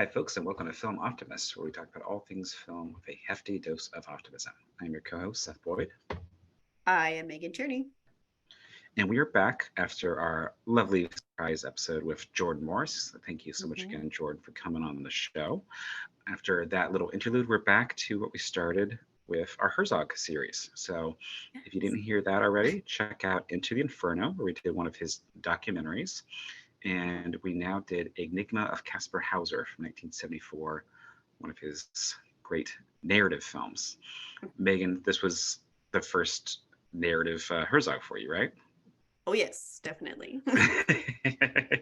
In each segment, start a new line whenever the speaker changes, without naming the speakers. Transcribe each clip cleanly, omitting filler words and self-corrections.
Hi, folks, and welcome to Film Optimists, where we talk about all things film with a hefty dose of optimism. I'm your co-host, Seth Boyd.
I am Megan Tierney.
And we are back after our lovely surprise episode with Jordan Morris. Thank you so much again, Jordan, for coming on the show. After that little interlude, we're back to what we started with our Herzog series. So if you didn't hear that already, check out Into the Inferno, where we did one of his documentaries. And we now did Enigma of Kaspar Hauser from 1974, one of his great narrative films. Megan, this was the first narrative Herzog for you, right?
Oh yes, definitely.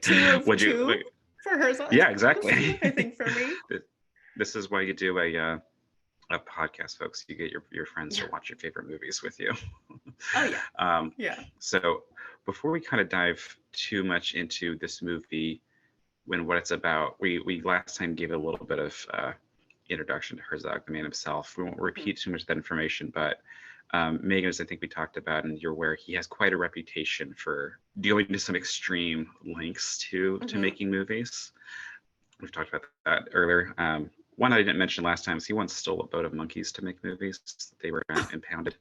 two of
Would
two
you,
for Herzog.
yeah, exactly.
I think for me.
This is why you do a podcast, folks. You get your friends to watch your favorite movies with you.
Oh yeah. Yeah.
So before we kind of dive too much into this movie, what it's about, we last time gave it a little bit of introduction to Herzog, the man himself. We won't repeat too much of that information, but Megan, as I think we talked about, and you're aware, he has quite a reputation for dealing to some extreme lengths to making movies. We've talked about that earlier. One I didn't mention last time is he once stole a boat of monkeys to make movies. They were impounded.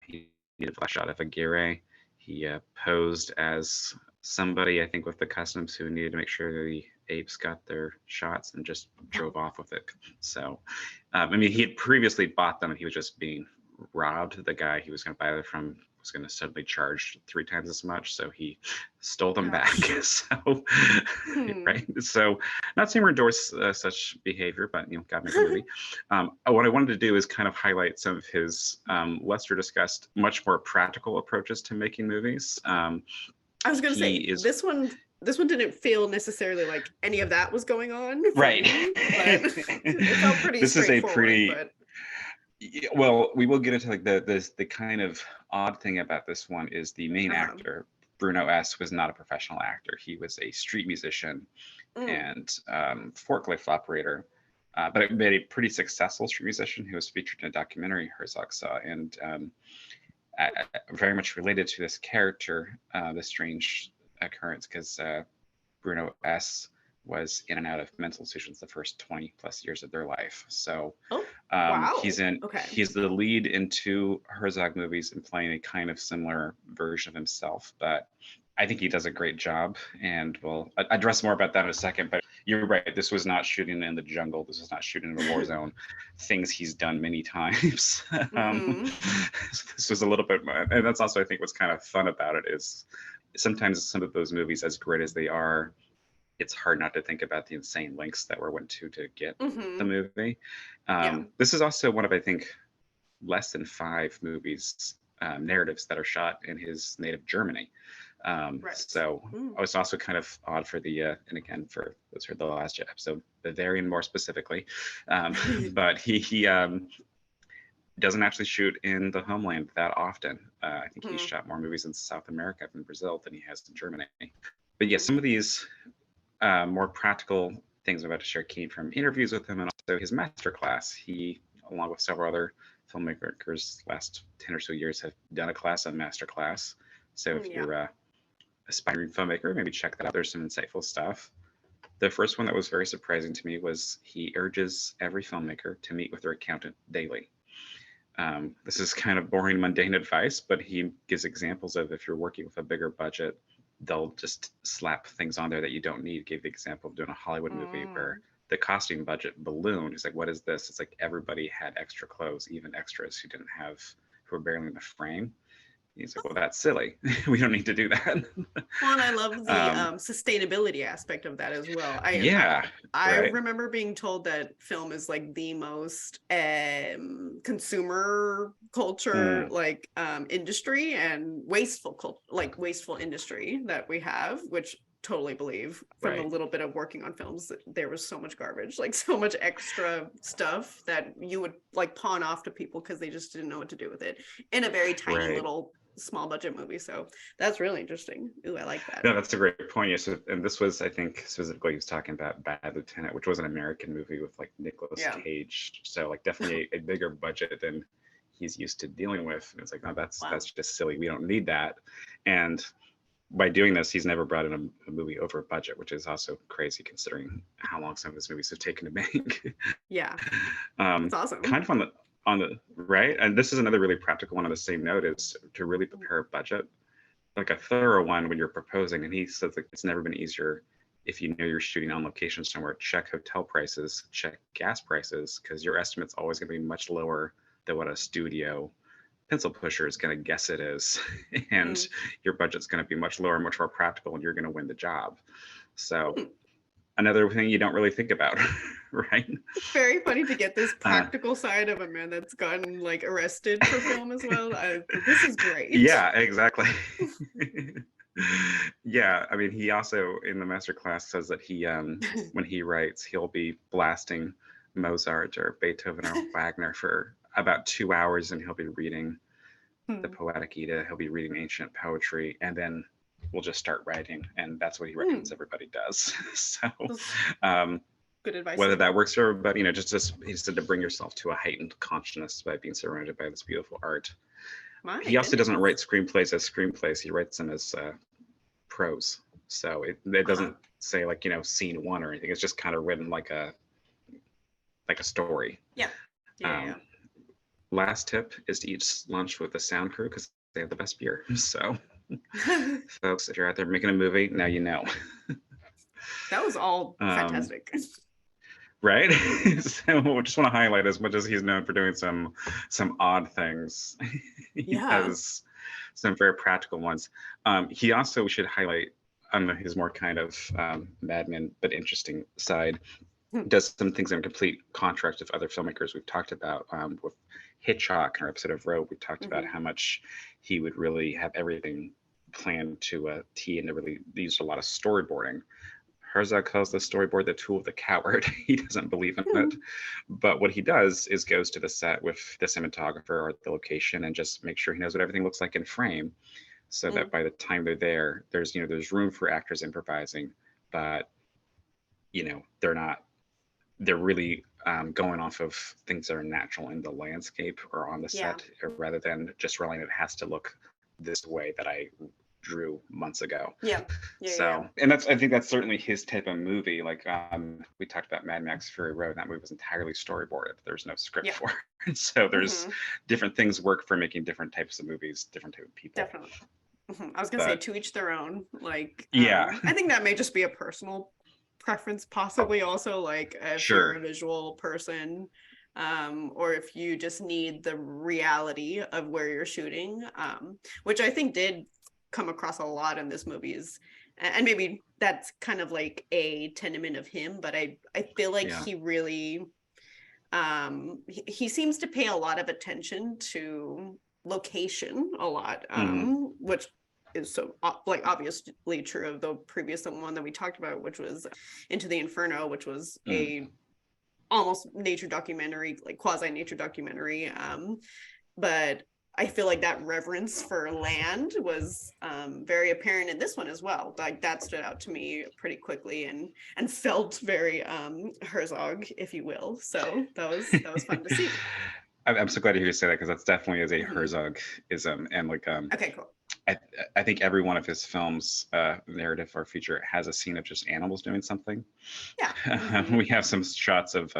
He needed a flash shot of Aguirre. He posed as somebody, I think, with the customs who needed to make sure the apes got their shots and just drove off with it. So, I mean, he had previously bought them and he was just being robbed. The guy he was going to buy them from was going to suddenly charge 3 times as much, so he stole them back. So, right. So, not saying we endorse such behavior, but God make a movie. What I wanted to do is kind of highlight some of his lesser discussed, much more practical approaches to making movies.
I was going to say this one didn't feel necessarily like any of that was going on.
Right.
Me, but it felt pretty straightforward.
Well, we will get into like the kind of odd thing about this one is the main actor, Bruno S., was not a professional actor. He was a street musician and forklift operator, but a pretty successful street musician who was featured in a documentary Herzog saw, and very much related to this character, this strange occurrence, because Bruno S. was in and out of mental institutions the first 20 plus years of their life. So he's the lead in 2 Herzog movies and playing a kind of similar version of himself, but I think he does a great job, and we'll address more about that in a second. But you're right, this was not shooting in the jungle, this was not shooting in a war zone, things he's done many times. This was a little bit, and that's also I think what's kind of fun about it is sometimes some of those movies, as great as they are, it's hard not to think about the insane lengths that were went to get the movie. This is also one of, I think, less than 5 movies, narratives that are shot in his native Germany. So it was also kind of odd for the, and again, for those who heard the last episode, Bavarian more specifically, but he doesn't actually shoot in the homeland that often. I think he's shot more movies in South America and Brazil than he has in Germany. But yeah, some of these more practical things I'm about to share came from interviews with him and also his masterclass. He, along with several other filmmakers, last 10 or so years have done a class on masterclass. So if you're a aspiring filmmaker, maybe check that out. There's some insightful stuff. The first one that was very surprising to me was he urges every filmmaker to meet with their accountant daily. This is kind of boring, mundane advice, but he gives examples of if you're working with a bigger budget, they'll just slap things on there that you don't need. Gave the example of doing a Hollywood movie where the costume budget ballooned. He's like, what is this? It's like everybody had extra clothes, even extras who were barely in the frame. He's like, well, that's silly. We don't need to do that.
Well, and I love the sustainability aspect of that as well. I remember being told that film is like the most consumer culture industry and wasteful industry that we have, which totally believe from a little bit of working on films that there was so much garbage, like so much extra stuff that you would like pawn off to people because they just didn't know what to do with it in a very tiny little small budget movie. So that's really interesting. Ooh, I like that.
No, that's a great point. Yes, and this was, I think, specifically he was talking about Bad Lieutenant, which was an American movie with like Nicolas Cage. So like definitely a bigger budget than he's used to dealing with. And it's like, no, that's just silly. We don't need that. And by doing this, he's never brought in a movie over budget, which is also crazy considering how long some of his movies have taken to make.
Yeah, that's awesome.
Kind of on the right, and this is another really practical one on the same note, is to really prepare a budget, like a thorough one when you're proposing. And he says that it's never been easier if you know you're shooting on location somewhere. Check hotel prices, check gas prices, because your estimate's always going to be much lower than what a studio pencil pusher is going to guess it is. And your budget's going to be much lower, much more practical, and you're going to win the job. So another thing you don't really think about, right?
It's very funny to get this practical side of a man that's gotten like arrested for film as well. This is great.
Yeah, exactly. Yeah, I mean, he also in the masterclass says that he, when he writes, he'll be blasting Mozart or Beethoven or Wagner for about 2 hours, and he'll be reading the Poetic Edda, he'll be reading ancient poetry, and then we'll just start writing. And that's what he recommends everybody does. So
good advice.
Whether that works for everybody, just he said to bring yourself to a heightened consciousness by being surrounded by this beautiful art. He also doesn't write screenplays as screenplays, he writes them as prose. So it doesn't say like, scene one or anything. It's just kind of written like a story.
Yeah.
Last tip is to eat lunch with the sound crew because they have the best beer. So folks, if you're out there making a movie, now you know.
That was all fantastic.
Right? So I just want to highlight, as much as he's known for doing some odd things, he has some very practical ones. He also, we should highlight on his more kind of madman but interesting side, does some things in complete contrast with other filmmakers we've talked about. With Hitchcock in our episode of Rope, we talked about how much he would really have everything planned to a T, and really used a lot of storyboarding. Herzog calls the storyboard the tool of the coward. He doesn't believe in it. But what he does is goes to the set with the cinematographer or the location and just make sure he knows what everything looks like in frame, so that by the time they're there, there's room for actors improvising, but they're really going off of things that are natural in the landscape or on the set, rather than just relying it has to look this way that I drew months ago. And I think that's certainly his type of movie. Like we talked about Mad Max Fury Road, that movie was entirely storyboarded. There's no script for it. So there's different things work for making different types of movies, different type of people.
Definitely. I was gonna say to each their own. Like I think that may just be a personal preference, possibly also, like if you're a visual person, or if you just need the reality of where you're shooting, which I think did come across a lot in this movie, and maybe that's kind of like a tenement of him, but I feel like he really he seems to pay a lot of attention to location a lot, which is so like obviously true of the previous one that we talked about, which was Into the Inferno, which was a almost nature documentary, like quasi nature documentary, but I feel like that reverence for land was very apparent in this one as well. Like that stood out to me pretty quickly and felt very Herzog, if you will. So that was fun to see.
I'm so glad to hear you say that, because that's definitely is a Herzogism, and like
okay, cool.
I think every one of his films, narrative or feature, has a scene of just animals doing something. We have some shots of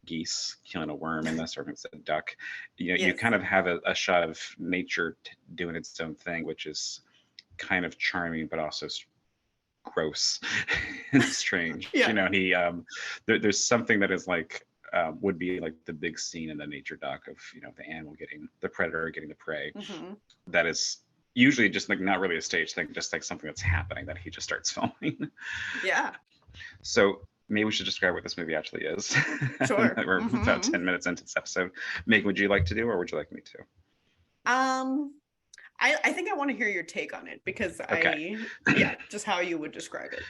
geese killing a worm in this, or it's a duck. You kind of have a shot of nature doing its own thing, which is kind of charming but also gross and strange. He there's something that is like would be like the big scene in the nature doc of the animal getting the predator getting the prey. That is usually just like not really a stage thing, just like something that's happening that he just starts filming. So maybe we should describe what this movie actually is.
Sure.
We're about 10 minutes into this episode. Megan, would you like to do, or would you like me to?
I think I want to hear your take on it, because just how you would describe it.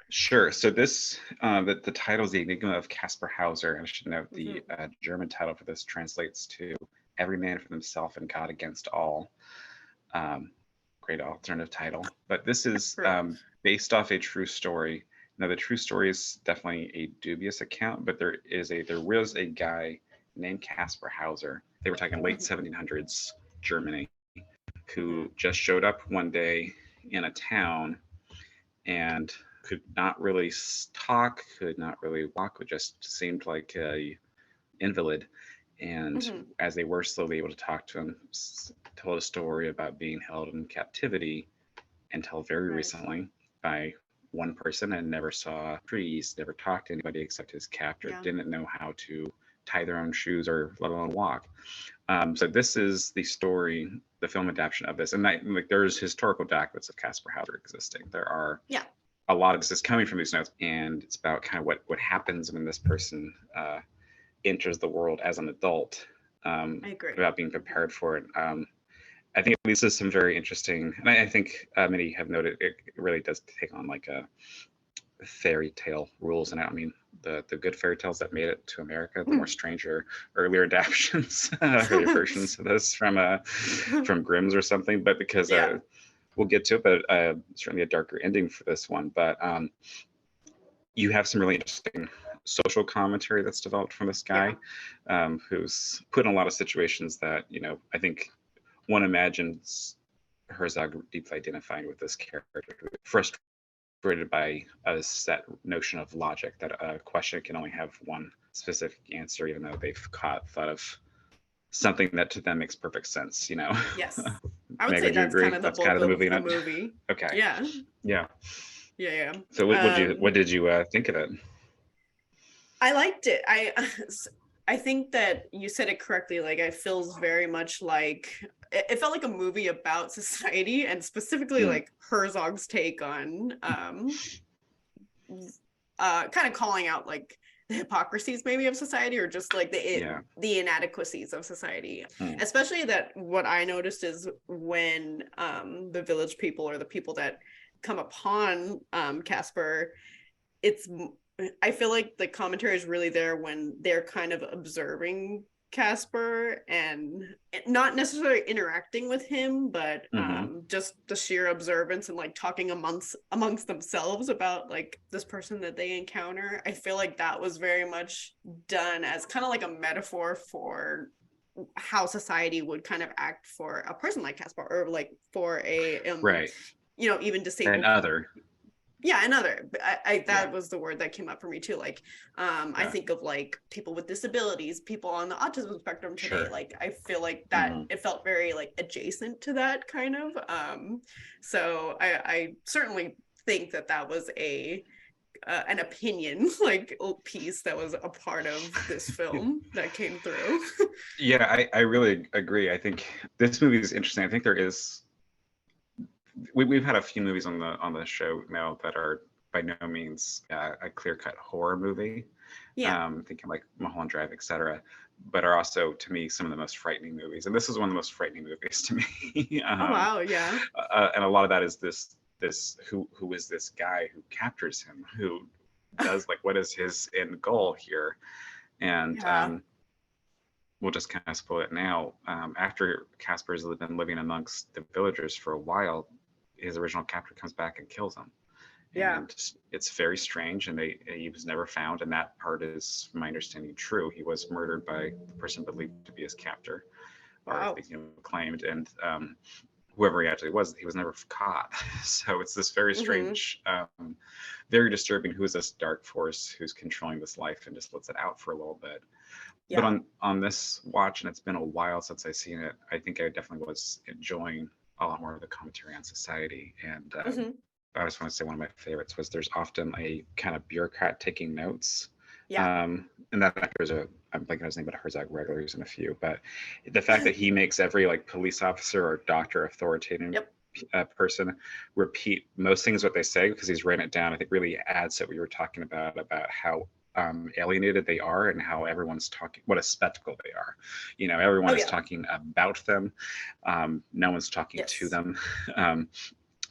Sure. So this, the title is The Enigma of Kaspar Hauser, and I should note the German title for this translates to Every Man for Himself and God Against All. Great alternative title. But this is based off a true story. Now, the true story is definitely a dubious account, but there was a guy named Kaspar Hauser. They were talking late 1700s Germany, who just showed up one day in a town and could not really talk, could not really walk, just seemed like a invalid. And as they were slowly able to talk to him, told a story about being held in captivity until very recently by one person, and never saw trees, never talked to anybody except his captor, didn't know how to tie their own shoes or let alone walk. So this is the story, the film adaptation of this. And there's historical documents of Kaspar Hauser existing. There are a lot of this is coming from these notes, and it's about kind of what happens when this person enters the world as an adult,
I agree.
without being prepared for it. I think this is some very interesting, and I think many have noted it really does take on like a fairy tale rules. And I mean, the good fairy tales that made it to America, the more stranger earlier adaptations, earlier versions of this from Grimm's or something. But because we'll get to it, but certainly a darker ending for this one. But you have some really interesting social commentary that's developed from this guy, who's put in a lot of situations that, you know, I think one imagines Herzog deeply identifying with this character, frustrated by a set notion of logic, that a question can only have one specific answer, even though they've thought of something that to them makes perfect sense, you know?
Yes. I would say that's kind of the bulk of the movie.
Okay.
Yeah.
So what did you think of it?
I liked it. I think that you said it correctly. Like, it feels very much like it felt like a movie about society, and specifically like Herzog's take on kind of calling out like the hypocrisies maybe of society, or just like the inadequacies of society. Especially that what I noticed is when the village people, or the people that come upon Kaspar, I feel like the commentary is really there when they're kind of observing Kaspar and not necessarily interacting with him, but just the sheer observance and like talking amongst themselves about like this person that they encounter. I feel like that was very much done as kind of like a metaphor for how society would kind of act for a person like Kaspar, or like for a you know, even disabled
another
that was the word that came up for me too. Like I think of like people with disabilities, people on the autism spectrum today. Like I feel like that it felt very like adjacent to that kind of. So I certainly think that was an opinion like piece that was a part of this film that came through.
I really agree. I think this movie is interesting. I think there is. We've had a few movies on the show now that are by no means a clear-cut horror movie. Thinking like Mulholland Drive, etc., but are also, to me, some of the most frightening movies. And this is one of the most frightening movies to me.
Oh wow, yeah.
And a lot of that is this who is this guy who captures him, who does like what is his end goal here, and we'll just kind of spoil it now. After Kaspar's been living amongst the villagers for a while, his original captor comes back and kills him. And it's very strange, and he was never found, and that part is, from my understanding, true. He was murdered by the person believed to be his captor, or claimed, and whoever he actually was, he was never caught. So it's this very strange, very disturbing, who is this dark force who's controlling this life and just lets it out for a little bit. But on this watch, and it's been a while since I've seen it, I think I definitely was enjoying a lot more of the commentary on society. And I just want to say one of my favorites was there's often a kind of bureaucrat taking notes. And that actor's I'm blanking on his name, but Herzog regular, who's in a few. But the fact that he makes every like police officer or doctor, authoritative person repeat most things what they say, because he's written it down, I think really adds to what we were talking about how alienated they are, and how everyone's talking, what a spectacle they are. You know, everyone is talking about them. No one's talking to them.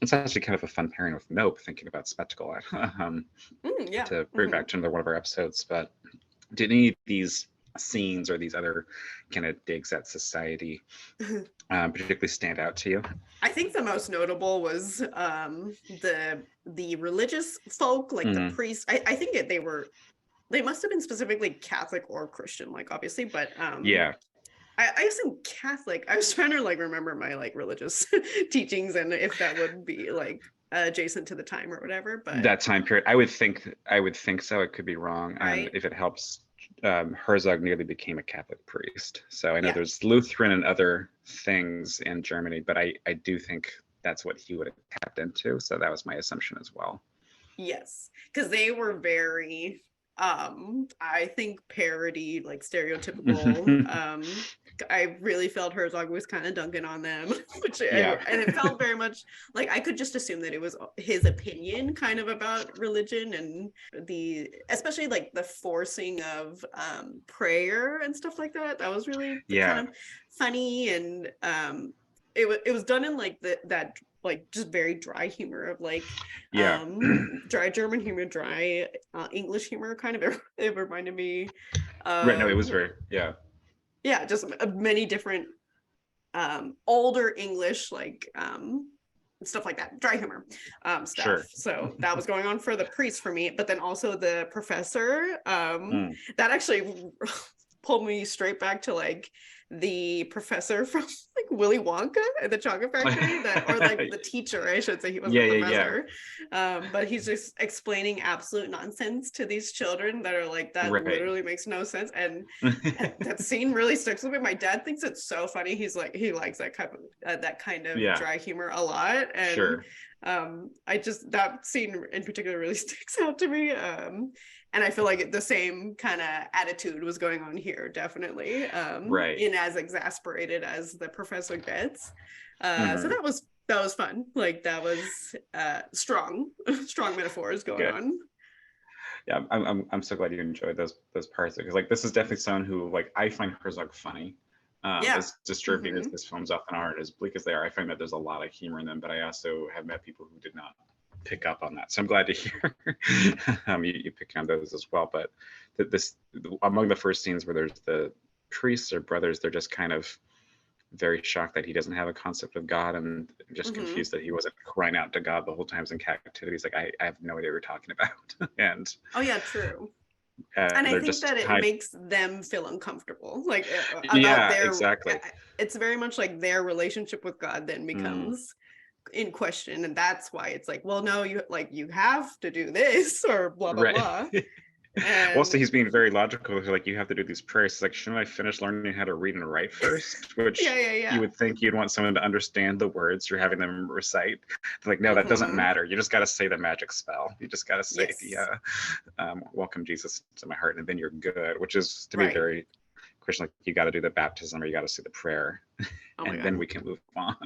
It's actually kind of a fun pairing with Nope, thinking about spectacle. To bring back to another one of our episodes. But did any of these scenes or these other kind of digs at society particularly stand out to you?
I think the most notable was the religious folk, like the priests. I think they must have been specifically Catholic or Christian, like obviously, but I assume Catholic. I was trying to like remember my like religious teachings and if that would be like adjacent to the time or whatever. But
that time period, I would think so. It could be wrong.
right.
If it helps, Herzog nearly became a Catholic priest. So I know
Yeah.
there's Lutheran and other things in Germany, but I do think that's what he would have tapped into. So that was my assumption as well.
Yes, because they were very I think parody, like stereotypical. I really felt Herzog was kind of dunking on them, and it felt very much like I could just assume that it was his opinion kind of about religion and especially like the forcing of prayer and stuff like that. That was really kind of funny, and it was done in like that like just very dry humor of like dry German humor, dry English humor kind of. It reminded me
right. No, it was very
just many different older English like stuff like that, dry humor stuff. Sure. So that was going on for the priest for me, but then also the professor that actually pulled me straight back to like the professor from like Willy Wonka at the chocolate factory, or like the teacher, I should say. He wasn't a professor. But he's just explaining absolute nonsense to these children that are like, that literally makes no sense. And that scene really sticks with me. My dad thinks it's so funny. He's like, he likes that kind of dry humor a lot. And that scene in particular really sticks out to me. And I feel like the same kind of attitude was going on here, definitely. In as exasperated as the professor gets. So that was fun. Like that was strong metaphors going on.
Yeah, I'm so glad you enjoyed those parts, because like this is definitely someone who like I find Herzog funny. As disturbing as this films often are, as bleak as they are, I find that there's a lot of humor in them. But I also have met people who did not pick up on that, so I'm glad to hear you pick on those as well. But among the first scenes where there's the priests or brothers, they're just kind of very shocked that he doesn't have a concept of God, and just confused that he wasn't crying out to God the whole time he's in captivity. He's like, I have no idea what you're talking about. And
true. And I think that it makes them feel uncomfortable, like
exactly.
It's very much like their relationship with God then becomes in question, and that's why it's like, well, no, you have to do this or blah blah blah. And
well, so he's being very logical. Like, you have to do these prayers. It's like, shouldn't I finish learning how to read and write first? Which you would think you'd want someone to understand the words you're having them recite. They're like, no, that doesn't matter. You just got to say the magic spell. You just got to say welcome Jesus to my heart, and then you're good. Which is, to me, very Christian. Like, you got to do the baptism, or you got to say the prayer, and then we can move on.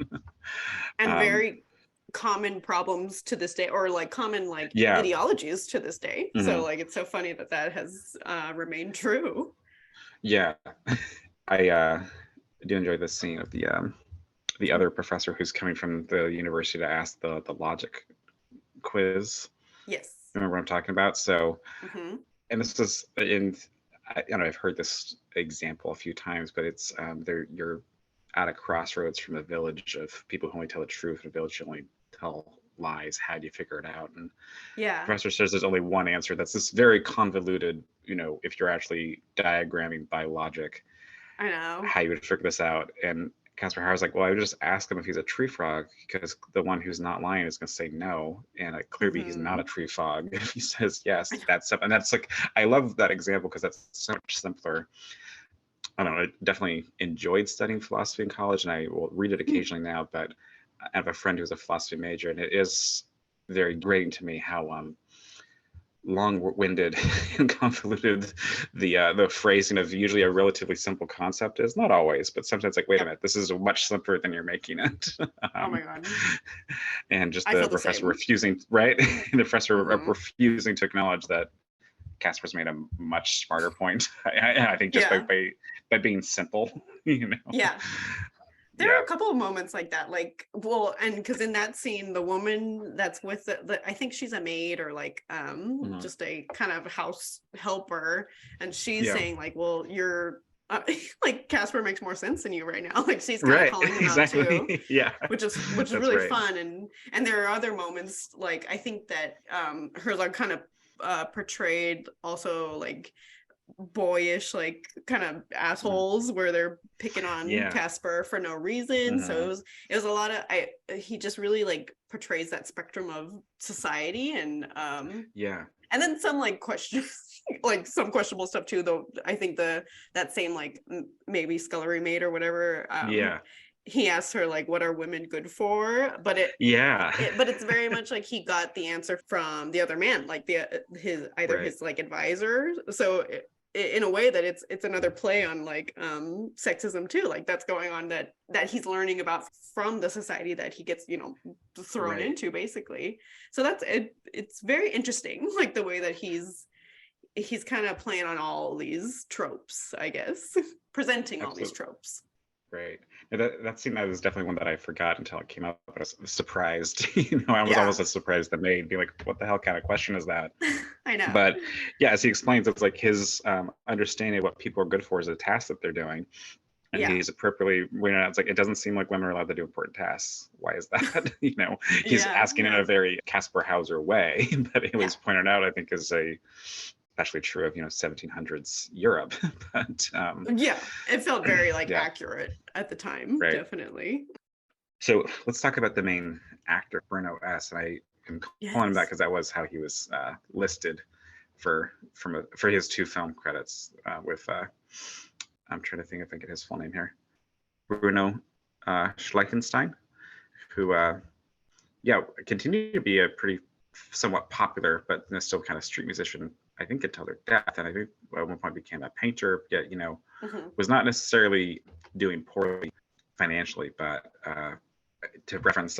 And very common problems to this day, or like common ideologies to this day. So like it's so funny that has remained true.
I do enjoy this scene of the other professor who's coming from the university to ask the logic quiz.
Yes,
remember what I'm talking about? So and this is I've heard this example a few times, but it's you're at a crossroads from a village of people who only tell the truth, and a village who only tell lies. How do you figure it out? And the professor says there's only one answer. That's this very convoluted, if you're actually diagramming by logic,
I know
how you would figure this out. And Kaspar Hauser's like, well, I would just ask him if he's a tree frog, because the one who's not lying is going to say no, and clearly he's not a tree frog. If he says yes, that's like, I love that example because that's so much simpler. I don't know, I definitely enjoyed studying philosophy in college, and I will read it occasionally now, but I have a friend who's a philosophy major, and it is very grating to me how long-winded and convoluted the phrasing of usually a relatively simple concept is. Not always, but sometimes, like, wait a minute, this is much simpler than you're making it.
Oh my God.
And just the professor refusing, right? The professor refusing to acknowledge that Kaspar's made a much smarter point. I think just by being simple,
Yeah. There are a couple of moments like that, like, well, and because in that scene, the woman that's with I think she's a maid or like just a kind of house helper, and she's saying like, well, you're like, Kaspar makes more sense than you right now. Like, she's kind of calling him out too. Which is really fun. And there are other moments, like, I think that Herzog kind of portrayed also like boyish, like kind of assholes where they're picking on Kaspar for no reason. So it was a lot of he just really like portrays that spectrum of society, and and then some like questions, like some questionable stuff too, though. I think that same like maybe scullery maid or whatever, he asks her like, what are women good for? But but it's very much like he got the answer from the other man, like his like advisor. So in a way that it's another play on like sexism too, like that's going on that he's learning about from the society that he gets, you know, thrown into basically. So that's it. It's very interesting, like the way that he's kind of playing on all these tropes, I guess, presenting all these tropes.
Right. That scene, that was definitely one that I forgot until it came up. But I was surprised. You know, I was almost as surprised that May be like, "What the hell kind of question is that?"
I know.
But yeah, as he explains, it's like his understanding of what people are good for is a task that they're doing, and he's appropriately. It's like it doesn't seem like women are allowed to do important tasks. Why is that? You know, he's asking in a very Kaspar Hauser way, but it was pointed out, I think, is especially true of 1700s Europe. But
it felt very like accurate at the time, definitely.
So let's talk about the main actor, Bruno S. And I am calling him that because that was how he was listed for his 2 film credits with I'm trying to think if I get his full name here, Bruno Schleinstein, who continued to be a pretty somewhat popular but still kind of street musician, I think, until their death. And I think at one point became a painter, yet, was not necessarily doing poorly financially, but to reference,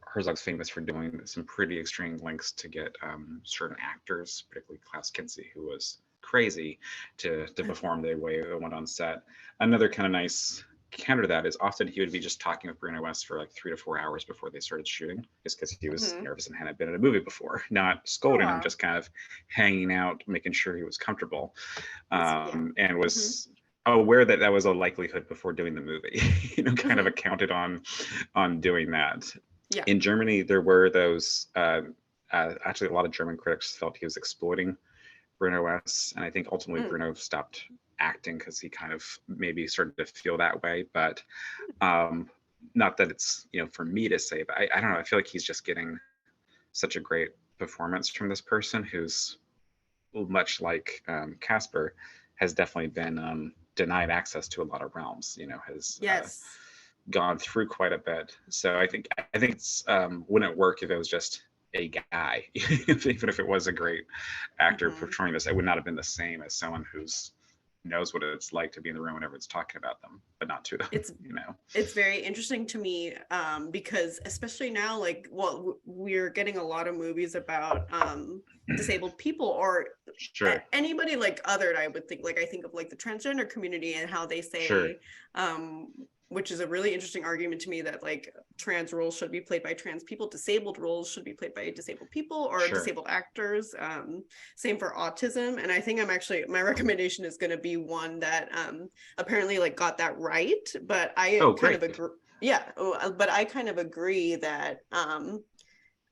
Herzog's famous for doing some pretty extreme lengths to get certain actors, particularly Klaus Kinski, who was crazy to perform the way they went on set. Another kind of nice counter to that is often he would be just talking with Bruno West for like 3 to 4 hours before they started shooting, just because he was nervous and hadn't been in a movie before, not scolding him, just kind of hanging out, making sure he was comfortable, and was aware that was a likelihood before doing the movie. Kind of accounted on doing that. In Germany, there were those actually a lot of German critics felt he was exploiting Bruno West, and I think ultimately Bruno stopped acting because he kind of maybe started to feel that way. But not that it's for me to say, but I don't know, I feel like he's just getting such a great performance from this person who's much like Kaspar has definitely been denied access to a lot of realms, has gone through quite a bit. So I think it's wouldn't work if it was just a guy. Even if it was a great actor portraying this, it would not have been the same as someone who's knows what it's like to be in the room whenever it's talking about them, but not to them.
It's very interesting to me because especially now, like, well, we're getting a lot of movies about disabled people or anybody like othered. I would think, like, I think of like the transgender community and how they say which is a really interesting argument to me, that like trans roles should be played by trans people, disabled roles should be played by disabled people or disabled actors. Same for autism. And I think my recommendation is going to be one that apparently like got that right, but I kind of agree. Yeah, but I kind of agree that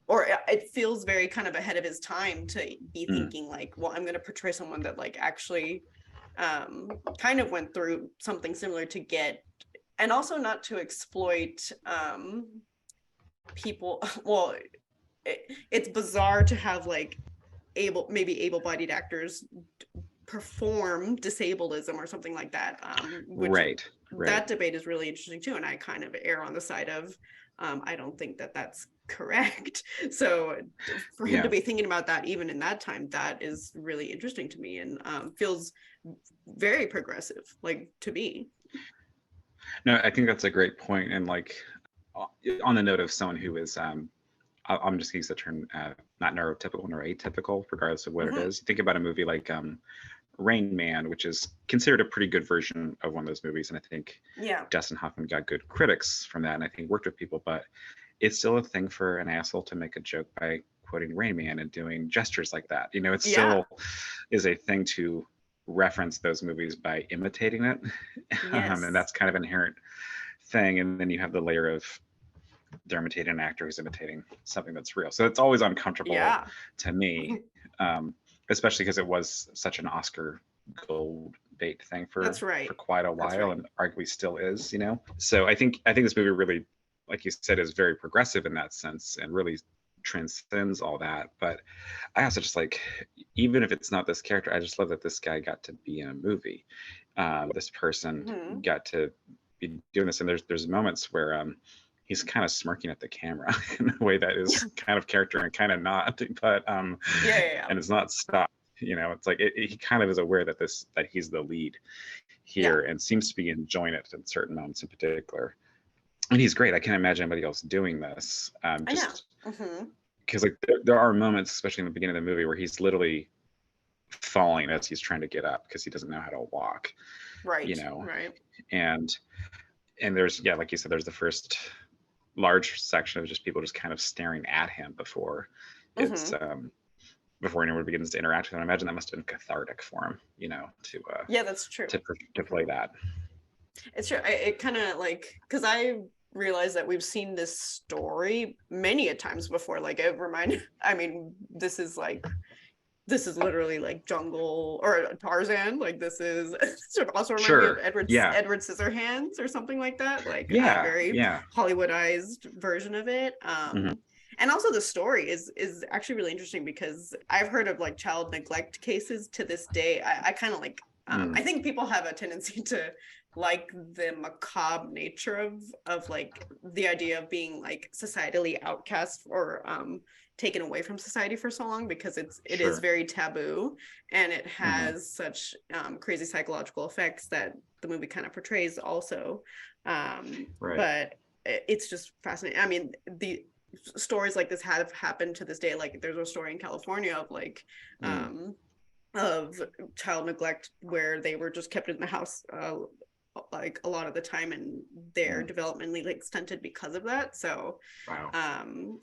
or it feels very kind of ahead of his time to be thinking like, well, I'm going to portray someone that like actually kind of went through something similar to get, and also not to exploit people. Well, it's bizarre to have like able-bodied actors perform disableism or something like that. Which that debate is really interesting too, and I kind of err on the side of I don't think that that's correct. So for him to be thinking about that even in that time, that is really interesting to me, and feels very progressive, like, to me.
No, I think that's a great point. And like on the note of someone who is I'm just going to use the term not neurotypical nor atypical, regardless of what it is. Think about a movie like Rain Man, which is considered a pretty good version of one of those movies, and I think Dustin Hoffman got good critics from that, and I think worked with people. But it's still a thing for an asshole to make a joke by quoting Rain Man and doing gestures like that. It still is a thing to reference those movies by imitating it. And that's kind of an inherent thing. And then you have the layer of they're imitating an actor who's imitating something that's real. So it's always uncomfortable to me, especially because it was such an Oscar gold bait thing
That's right.
for quite a while, and arguably still is, So I think this movie really, like you said, is very progressive in that sense and really transcends all that. But I also just like, even if it's not this character, I just love that this guy got to be in a movie. This person got to be doing this, and there's moments where he's kind of smirking at the camera in a way that is kind of character and kind of not, but and it's not stopped. It's like he kind of is aware that he's the lead here and seems to be enjoying it in certain moments in particular. And he's great. I can't imagine anybody else doing this. Just because like there are moments, especially in the beginning of the movie, where he's literally falling as he's trying to get up because he doesn't know how to walk.
Right.
Right. And there's, like you said, there's the first large section of just people just kind of staring at him before it's before anyone begins to interact with him. I imagine that must have been cathartic for him, to
that's true,
to play that.
It's true. It kind of like, because I realized that we've seen this story many a times before. Like this is literally like Jungle or Tarzan. Like this is sort of also remind me of Edward Scissorhands or something like that. Like a very Hollywoodized version of it. And also the story is actually really interesting because I've heard of like child neglect cases to this day. I kind of like, I think people have a tendency to like the macabre nature of like the idea of being like societally outcast or taken away from society for so long, because it is very taboo, and it has such crazy psychological effects that the movie kind of portrays also. But it's just fascinating. I mean, the stories like this have happened to this day. Like there's a story in California of like of child neglect where they were just kept in the house like a lot of the time, and their developmentally like stunted because of that. So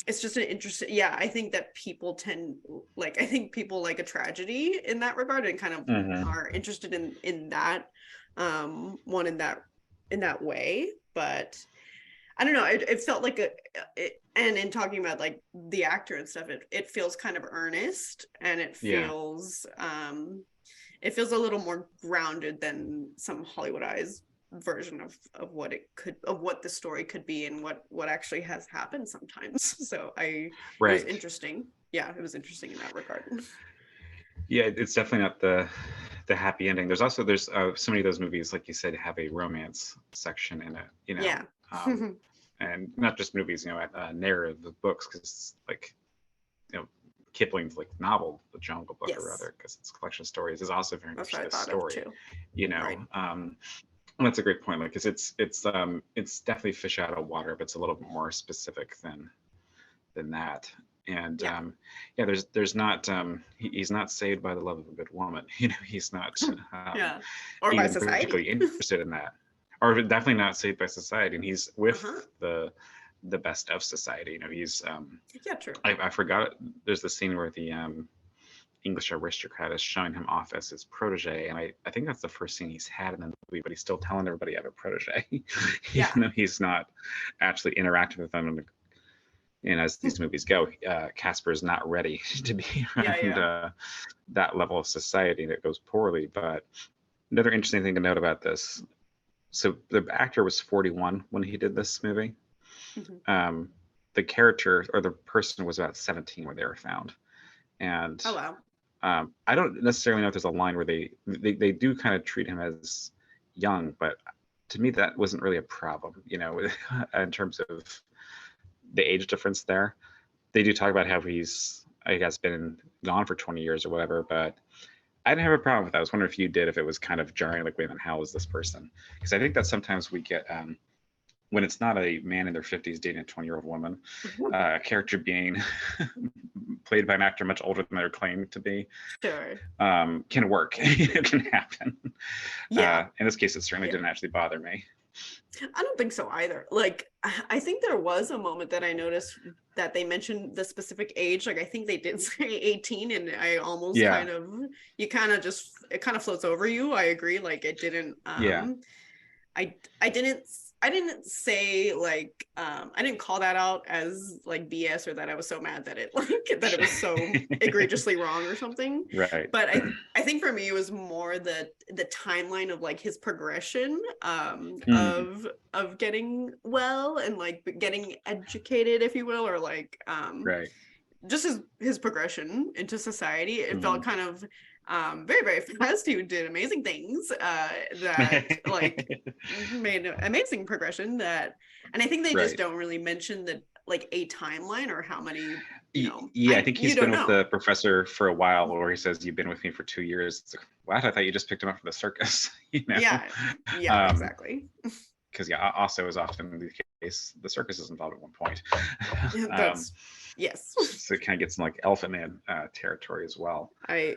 it's just an interesting, I think that people people like a tragedy in that regard, and kind of are interested in that one in that way. But I don't know, it felt like and in talking about like the actor and stuff, it feels kind of earnest, and it feels it feels a little more grounded than some Hollywoodized version of what the story could be, and what actually has happened sometimes. So it was interesting. It was interesting in that regard.
It's definitely not the happy ending. There's so many of those movies, like you said, have a romance section in it, and not just movies, narrative of books, because like, Kipling's like novel, The Jungle Book, or rather, because it's a collection of stories, is also very much this story, and that's a great point, like, because it's definitely fish out of water, but it's a little bit more specific than that. And there's not he's not saved by the love of a good woman, he's not
or by
even
society
particularly interested in that, or definitely not saved by society, and he's with the best of society. He's
true.
I forgot, there's the scene where the English aristocrat is showing him off as his protege, and I think that's the first scene he's had in the movie, but he's still telling everybody I have a protege, even though he's not actually interacting with them. And as these movies go, Kaspar is not ready to be around that level of society, that goes poorly. But another interesting thing to note about this, so the actor was 41 when he did this movie. The character, or the person, was about 17 when they were found. And I don't necessarily know if there's a line where they do kind of treat him as young, but to me that wasn't really a problem, in terms of the age difference there. They do talk about how he's, I guess, been gone for 20 years or whatever, but I didn't have a problem with that. I was wondering if you did, if it was kind of jarring, like, wait a minute, how is this person? Because I think that sometimes we get, when it's not a man in their 50s dating a 20-year-old woman, a character being played by an actor much older than they're claimed to be, can work. It can happen. In this case, it certainly didn't actually bother me.
I don't think so either. Like, I think there was a moment that I noticed that they mentioned the specific age. Like, I think they did say 18, and I almost it kind of floats over you. I agree. Like, it didn't, I didn't say like, I didn't call that out as like BS, or that I was so mad that it was so egregiously wrong or something.
Right.
But I think think for me it was more the timeline of like his progression of getting well and like getting educated, if you will, or like
right.
just his progression into society. It felt kind of very, very fast. He did amazing things that like made an amazing progression that, and I think they just don't really mention the like a timeline or how many,
I think he's been with the professor for a while, where he says, "You've been with me for 2 years." It's like, what? I thought you just picked him up for the circus.
Yeah, exactly.
Because also is often the case, the circus is involved at one point.
That's yes.
So it kind of gets in like Elephant Man territory as well.
So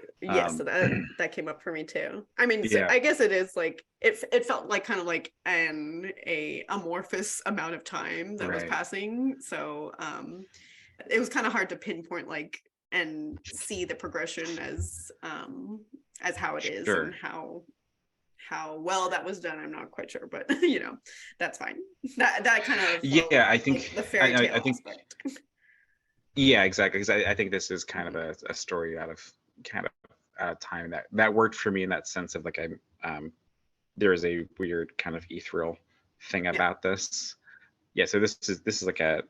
that came up for me too. I mean, so I guess it is like it felt like kind of like a amorphous amount of time that was passing. So it was kind of hard to pinpoint like and see the progression as how it is and how well that was done. I'm not quite sure, but that's fine. That kind of
I think like
the fairy tale aspect.
Yeah, exactly. Because I think this is kind of a story out of time that worked for me in that sense of like there is a weird kind of ethereal thing about this. Yeah, so this is like a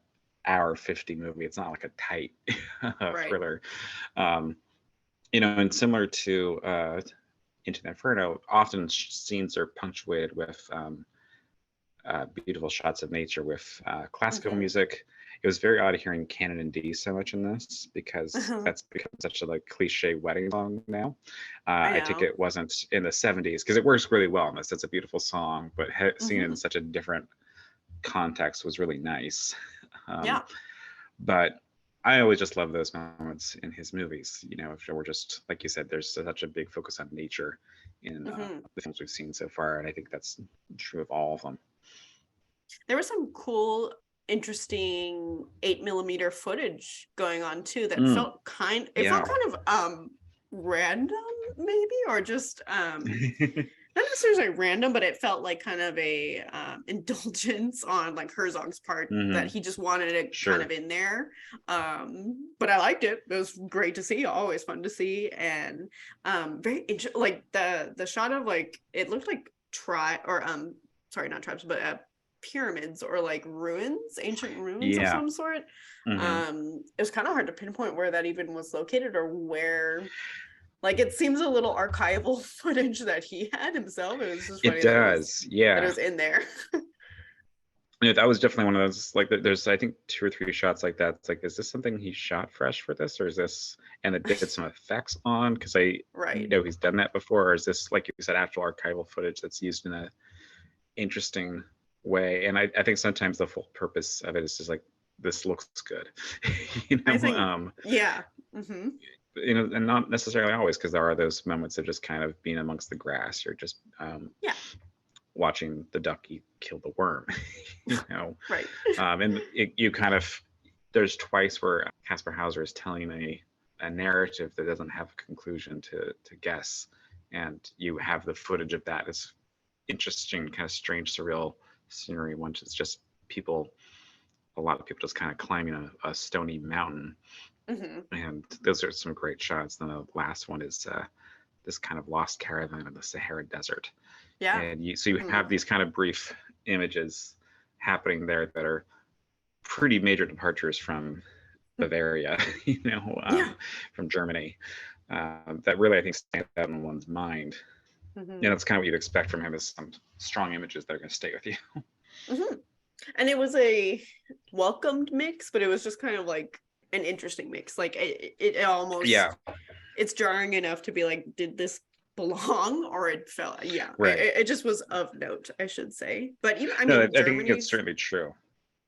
hour 50 movie. It's not like a tight thriller. And similar to Into the Inferno, often scenes are punctuated with beautiful shots of nature with classical music. It was very odd hearing Canon in D so much in this, because that's become such a like cliche wedding song now. I think it wasn't in the 70s, because it works really well in this. It's a beautiful song, but seen in such a different context was really nice. But I always just love those moments in his movies. If we're just, like you said, there's such a big focus on nature in the films we've seen so far, and I think that's true of all of them.
There was some cool, interesting 8mm footage going on too that felt kind of random, maybe, or just not necessarily random, but it felt like kind of a indulgence on like Herzog's part that he just wanted it kind of in there. But I liked it. It was great to see, always fun to see, and very like the shot of like it looked like sorry, not tribes, but pyramids or like ruins, ancient ruins of some sort. It was kind of hard to pinpoint where that even was located or where. Like, it seems a little archival footage that he had himself. It was just funny that it was in there.
That was definitely one of those, like, there's, I think, 2 or 3 shots like that. It's like, is this something he shot fresh for this? Or is this, and it did some effects on? Because I know he's done that before. Or is this, like you said, actual archival footage that's used in a interesting way? And I think sometimes the full purpose of it is just like, this looks good.
I think,
and not necessarily always, because there are those moments of just kind of being amongst the grass, or just watching the duck kill the worm, and you kind of, there's twice where Kaspar Hauser is telling a narrative that doesn't have a conclusion to guess, and you have the footage of that. It's interesting, kind of strange, surreal scenery. Once it's just a lot of people just kind of climbing a stony mountain. And those are some great shots. Then the last one is this kind of lost caravan in the Sahara Desert. And you have these kind of brief images happening there that are pretty major departures from Bavaria, from Germany, that really, I think, stand out in one's mind. That's kind of what you'd expect from him, is some strong images that are going to stay with you.
And it was a welcomed mix, but it was just kind of like an interesting mix. Like it almost it's jarring enough to be like, did this belong? Or it felt it just was of note, I should say. But I mean,
I think it's certainly true.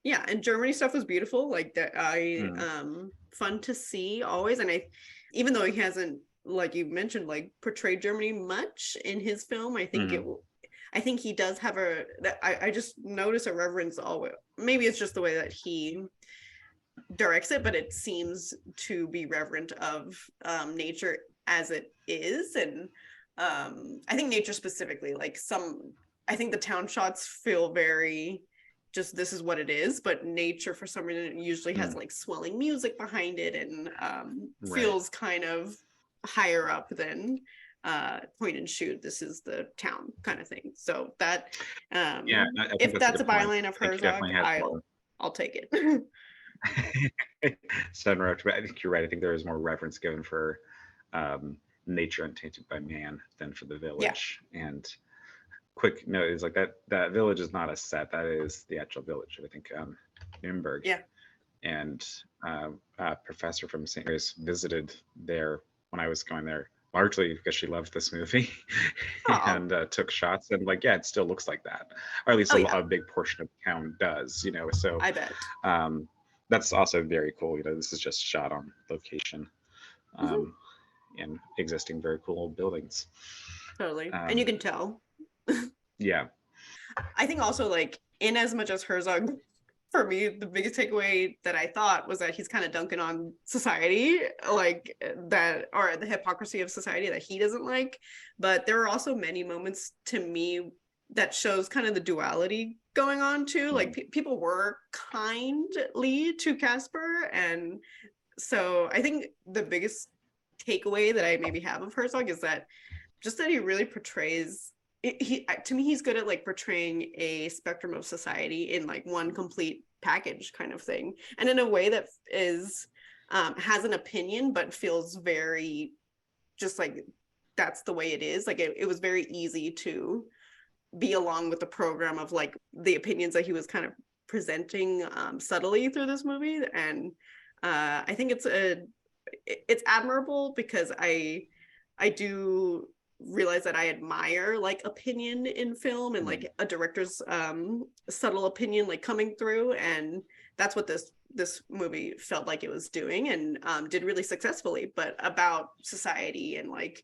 And Germany stuff was beautiful, like that. Fun to see always. And even though he hasn't, like you mentioned, like portrayed Germany much in his film, I think I think he does have I just notice a reverence always. Maybe it's just the way that he directs it, but it seems to be reverent of nature as it is. And I think nature specifically, like I think the town shots feel very just, this is what it is, but nature for some reason usually has like swelling music behind it, and feels kind of higher up than point and shoot, this is the town kind of thing. So that
I think
if that's a
point.
byline of Herzog, I'll take it.
But I think you're right. I think there is more reverence given for nature untainted by man than for the village. And quick note is like that village is not a set. That is the actual village. I think Nuremberg.
Yeah.
And a professor from St. Mary's visited there when I was going there, largely because she loved this movie and took shots. And like, yeah, it still looks like that, or at least a big portion of the town does, so
I bet.
That's also very cool. This is just shot on location in existing very cool buildings.
Totally. And you can tell.
Yeah.
I think also, like, in as much as Herzog, for me, the biggest takeaway that I thought was that he's kind of dunking on society, like that, or the hypocrisy of society that he doesn't like. But there are also many moments to me that shows kind of the duality going on too. Like people were kindly to Kaspar. And so I think the biggest takeaway that I maybe have of Herzog is that just that he really portrays to me, he's good at like portraying a spectrum of society in like one complete package kind of thing, and in a way that is has an opinion but feels very just like that's the way it is. Like it was very easy to be along with the program of like the opinions that he was kind of presenting subtly through this movie. And I think it's admirable, because I do realize that I admire like opinion in film and like a director's subtle opinion like coming through, and that's what this movie felt like it was doing, and did really successfully, but about society and like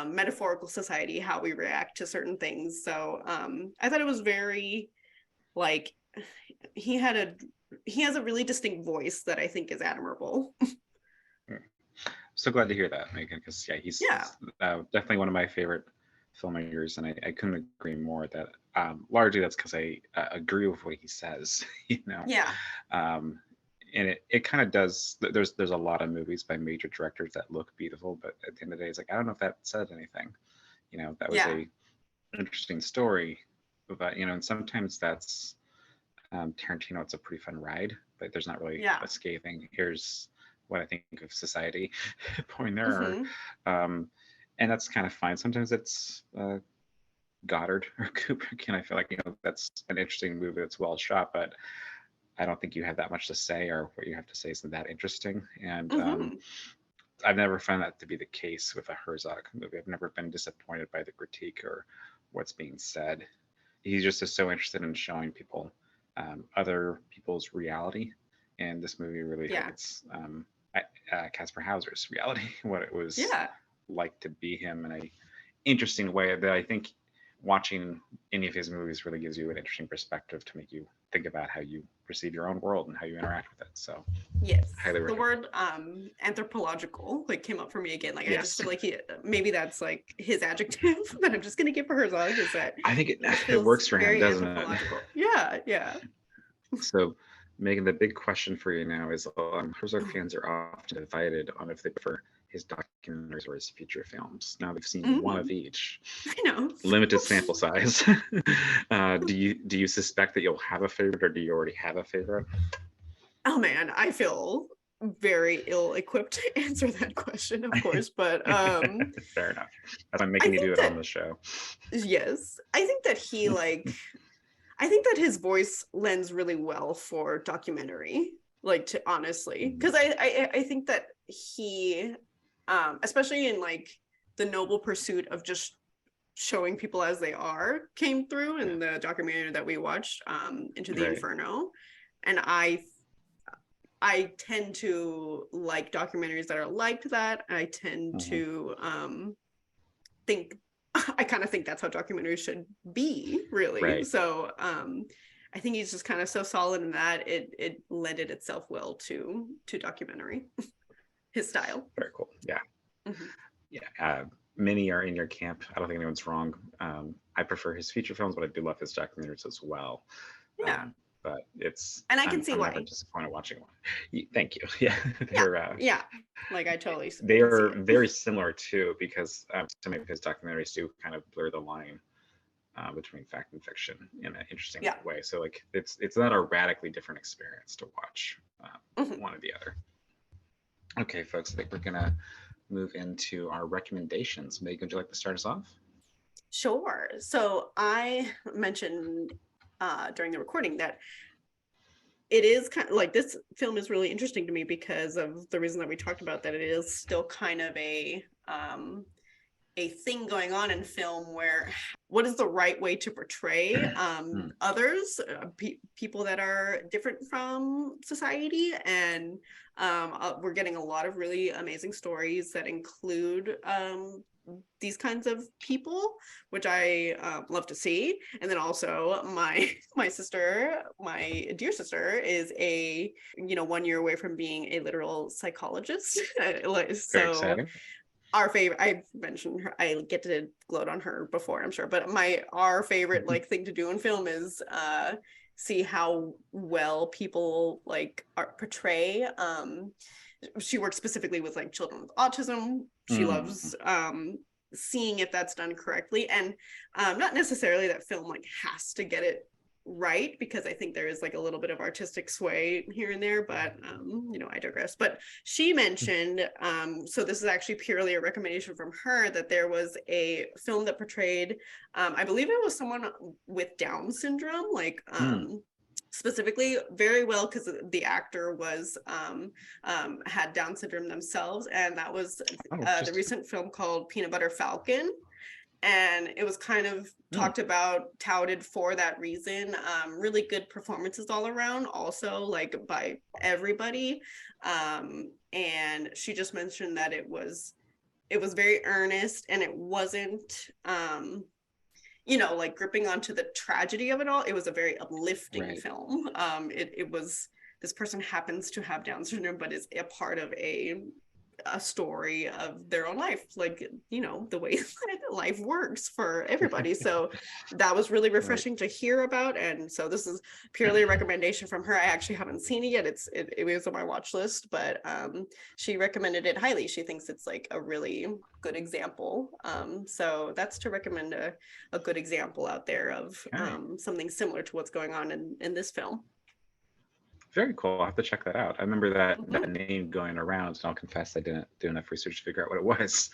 metaphorical society, how we react to certain things. So I thought it was very like he has a really distinct voice that I think is admirable.
So glad to hear that, Megan, because he's definitely one of my favorite filmmakers, and I couldn't agree more that largely that's because I agree with what he says. And it kind of does. There's a lot of movies by major directors that look beautiful, but at the end of the day, it's like, I don't know if that said anything. That was a interesting story, but and sometimes that's Tarantino. It's a pretty fun ride, but there's not really a scathing. Here's what I think of society point there. And that's kind of fine. Sometimes it's Goddard or Kubrick, and I feel like that's an interesting movie that's well shot, but I don't think you have that much to say, or what you have to say isn't that interesting. And I've never found that to be the case with a Herzog movie. I've never been disappointed by the critique or what's being said. He just is so interested in showing people other people's reality, and this movie really highlights Kaspar Hauser's reality, what it was like to be him in a interesting way that I think watching any of his movies really gives you an interesting perspective to make you think about how you perceive your own world and how you interact with it. So
the word anthropological like came up for me again. Like I just feel like maybe that's like his adjective that I'm just gonna give for Herzog, is that
I think it works for him, doesn't it?
Yeah.
So Megan, the big question for you now is Herzog fans are often divided on if they prefer his documentaries or his feature films. Now they've seen one of each.
I know.
Limited sample size. Do you suspect that you'll have a favorite, or do you already have a favorite?
Oh man, I feel very ill-equipped to answer that question, of course, but
fair enough. That's why I'm making you do it on the show.
Yes. I think that he I think that his voice lends really well for documentary, like, to honestly, because I think that he, especially in like the noble pursuit of just showing people as they are, came through in the documentary that we watched, Into the Inferno. And I tend to like documentaries that are like that. I tend to I kind of think that's how documentaries should be, really. Right. So I think he's just kind of so solid in that it lended itself well to documentary, his style.
Very cool. Yeah. Many are in your camp. I don't think anyone's wrong. I prefer his feature films, but I do love his documentaries as well. but
and I can see
I'm
why.
never disappointed watching one. Thank you. Yeah,
yeah, like I totally
they are very similar too, because some of his documentaries do kind of blur the line between fact and fiction in an interesting way. So like it's not a radically different experience to watch one or the other. Okay, folks, I think we're gonna move into our recommendations. Meg, would you like to start us off?
Sure. So I mentioned during the recording that it is kind of like, this film is really interesting to me because of the reason that we talked about, that it is still kind of a thing going on in film where what is the right way to portray others, people that are different from society. And we're getting a lot of really amazing stories that include these kinds of people, which I love to see. And then also my sister, my dear sister, is a 1 year away from being a literal psychologist. So our favorite, I've mentioned her, I get to gloat on her before, I'm sure, but our favorite like thing to do in film is see how well people like portray. She works specifically with like children with autism. She loves seeing if that's done correctly, and not necessarily that film like has to get it right, because I think there is like a little bit of artistic sway here and there, but I digress. But she mentioned, so this is actually purely a recommendation from her, that there was a film that portrayed, I believe it was someone with Down syndrome, like specifically very well, because the actor was had Down syndrome themselves, and that was the recent film called Peanut Butter Falcon. And it was kind of talked about, touted for that reason. Really good performances all around, also like by everybody. And she just mentioned that it was very earnest, and it wasn't like gripping onto the tragedy of it all. It was a very uplifting film. It was, this person happens to have Down syndrome, but is a part of a story of their own life, like the way that life works for everybody. So that was really refreshing to hear about. And so this is purely a recommendation from her. I actually haven't seen it yet. It was on my watch list, but she recommended it highly. She thinks it's like a really good example. So that's to recommend a good example out there of something similar to what's going on in this film.
Very cool. I'll have to check that out. I remember that name going around, and I'll confess I didn't do enough research to figure out what it was.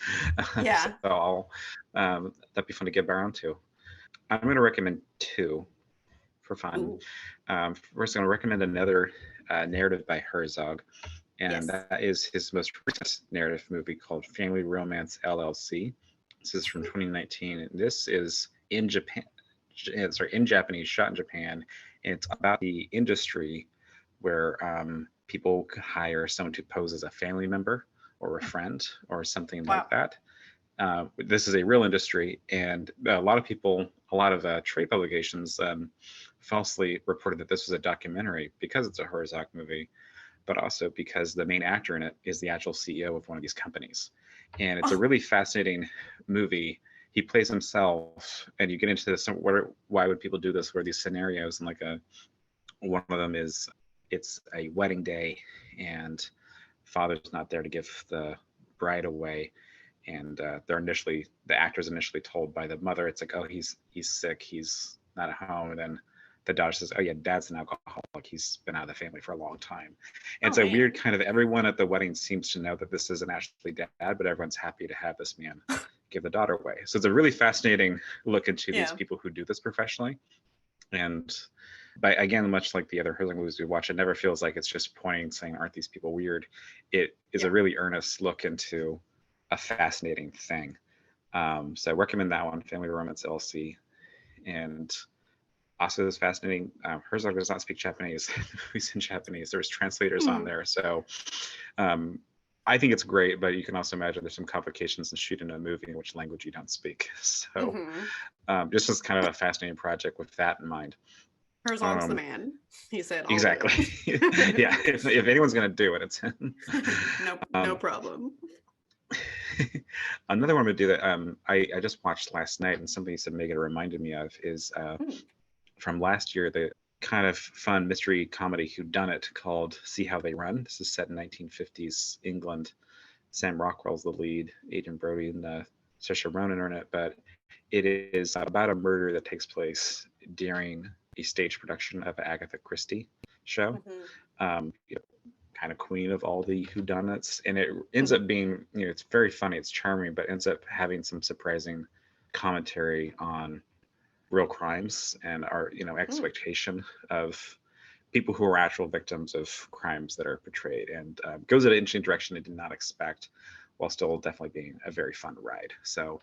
Yeah.
So that'd be fun to get around to. I'm going to recommend two for fun. First, I'm going to recommend another narrative by Herzog, and that is his most recent narrative movie called Family Romance LLC. This is from 2019. And this is in Japan. In Japanese, shot in Japan. And it's about the industry where people hire someone to pose as a family member or a friend or something like that. This is a real industry, and a lot of trade publications falsely reported that this was a documentary because it's a Herzog movie, but also because the main actor in it is the actual CEO of one of these companies. And it's a really fascinating movie. He plays himself, and you get into this, why would people do this? Where these scenarios, and like one of them is, it's a wedding day and father's not there to give the bride away, and the actor's initially told by the mother, it's like, oh, he's sick, he's not at home. And then the daughter says, oh yeah, dad's an alcoholic, he's been out of the family for a long time. And it's a weird kind of, everyone at the wedding seems to know that this isn't actually dad, but everyone's happy to have this man give the daughter away. So it's a really fascinating look into these people who do this professionally. And but again, much like the other Herzog movies we watch, it never feels like it's just pointing, saying, aren't these people weird? It is a really earnest look into a fascinating thing. So I recommend that one, Family Romance LLC. And also is fascinating. Herzog does not speak Japanese. He's in Japanese. There's translators on there. So I think it's great, but you can also imagine there's some complications in shooting a movie in which language you don't speak. So just as kind of a fascinating project with that in mind.
Herzog's the man, he said.
Exactly. Yeah, if anyone's going to do it, it's him.
No problem.
Another one to do that I just watched last night, and something you said, Megan, reminded me of is from last year, the kind of fun mystery comedy whodunit called See How They Run. This is set in 1950s England. Sam Rockwell's the lead, Adrian Brody and Saoirse Ronan are in it, but it is about a murder that takes place during a stage production of an Agatha Christie show. Kind of queen of all the whodunits, and it ends up being, it's very funny, it's charming, but ends up having some surprising commentary on real crimes and our expectation of people who are actual victims of crimes that are portrayed, and goes in an interesting direction I did not expect, while still definitely being a very fun ride. So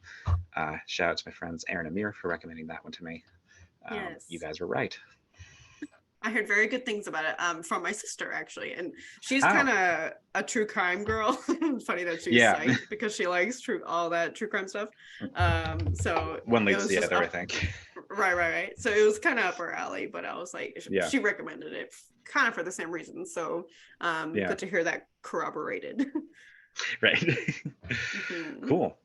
shout out to my friends Aaron and Amir for recommending that one to me.
Yes.
You guys were right.
I heard very good things about it from my sister, actually, and she's kind of a true crime girl. Funny that she's psyched because she likes all that true crime stuff. So
one leads to the other, I think.
Right. So it was kind of up her alley, but I was like, she recommended it kind of for the same reason. So good to hear that corroborated.
Right. Cool.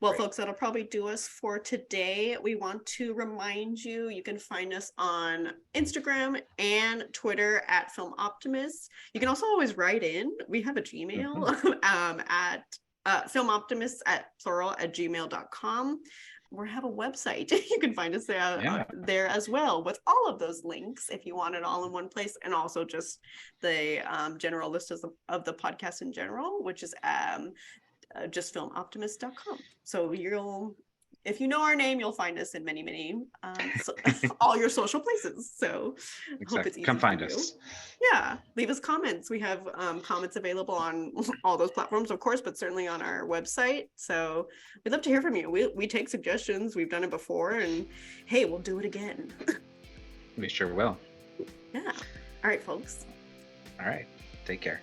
Well, folks, that'll probably do us for today. We want to remind you, you can find us on Instagram and Twitter at Film Optimists. You can also always write in. We have a Gmail at filmoptimists@gmail.com. We have a website. You can find us there as well, with all of those links if you want it all in one place, and also just the general list of the podcast in general, which is just filmoptimist.com. So if you know our name, you'll find us in many all your social places. So
exactly.
Hope it's easy.
Come find us.
Yeah, leave us comments. We have comments available on all those platforms, of course, but certainly on our website. So we'd love to hear from you. We take suggestions. We've done it before, and hey, we'll do it again.
We sure will.
Yeah. All right, folks.
All right. Take care.